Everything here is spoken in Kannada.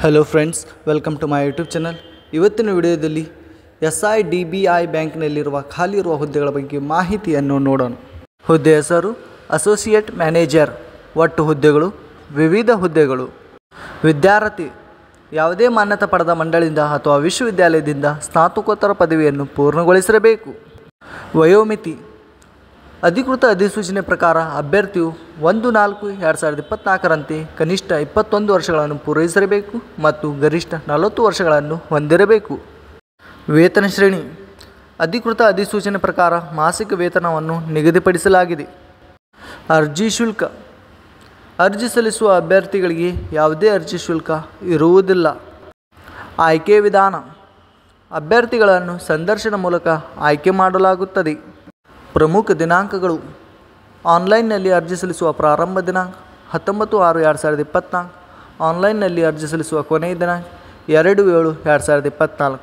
Hello friends, welcome to my YouTube channel. ಇವತ್ತಿನ ವಿಡಿಯೋದಲ್ಲಿ SIDBI ಬ್ಯಾಂಕ್ನಲ್ಲಿರುವ ಖಾಲಿ ಇರುವ ಹುದ್ದೆಗಳ ಬಗ್ಗೆ ಮಾಹಿತಿಯನ್ನು ನೋಡೋಣ. ಹುದ್ದೆ ಹೆಸರು ಅಸೋಸಿಯೇಟ್ ಮ್ಯಾನೇಜರ್. ಒಟ್ಟು ಹುದ್ದೆಗಳು ವಿವಿಧ ಹುದ್ದೆಗಳು. ವಿದ್ಯಾರ್ಥಿ ಯಾವುದೇ ಮಾನ್ಯತೆ ಪಡೆದ ಮಂಡಳಿಯಿಂದ ಅಥವಾ ವಿಶ್ವವಿದ್ಯಾಲಯದಿಂದ ಸ್ನಾತಕೋತ್ತರ ಪದವಿಯನ್ನು ಪೂರ್ಣಗೊಳಿಸಿರಬೇಕು. ವಯೋಮಿತಿ ಅಧಿಕೃತ ಅಧಿಸೂಚನೆ ಪ್ರಕಾರ ಅಭ್ಯರ್ಥಿಯು 1/4/2024ರಂತೆ ಕನಿಷ್ಠ 21 ವರ್ಷಗಳನ್ನು ಪೂರೈಸಿರಬೇಕು ಮತ್ತು ಗರಿಷ್ಠ 40 ವರ್ಷಗಳನ್ನು ಹೊಂದಿರಬೇಕು. ವೇತನ ಶ್ರೇಣಿ ಅಧಿಕೃತ ಅಧಿಸೂಚನೆ ಪ್ರಕಾರ ಮಾಸಿಕ ವೇತನವನ್ನು ನಿಗದಿಪಡಿಸಲಾಗಿದೆ. ಅರ್ಜಿ ಶುಲ್ಕ ಅರ್ಜಿ ಸಲ್ಲಿಸುವ ಅಭ್ಯರ್ಥಿಗಳಿಗೆ ಯಾವುದೇ ಅರ್ಜಿ ಶುಲ್ಕ ಇರುವುದಿಲ್ಲ. ಆಯ್ಕೆ ವಿಧಾನ ಅಭ್ಯರ್ಥಿಗಳನ್ನು ಸಂದರ್ಶನ ಮೂಲಕ ಆಯ್ಕೆ ಮಾಡಲಾಗುತ್ತದೆ. ಪ್ರಮುಖ ದಿನಾಂಕಗಳು ಆನ್ಲೈನ್ನಲ್ಲಿ ಅರ್ಜಿ ಸಲ್ಲಿಸುವ ಪ್ರಾರಂಭ ದಿನಾಂಕ 19/6/2024. ಆನ್ಲೈನ್ನಲ್ಲಿ ಅರ್ಜಿ ಸಲ್ಲಿಸುವ ಕೊನೆಯ ದಿನಾಂಕ 2/7/2024.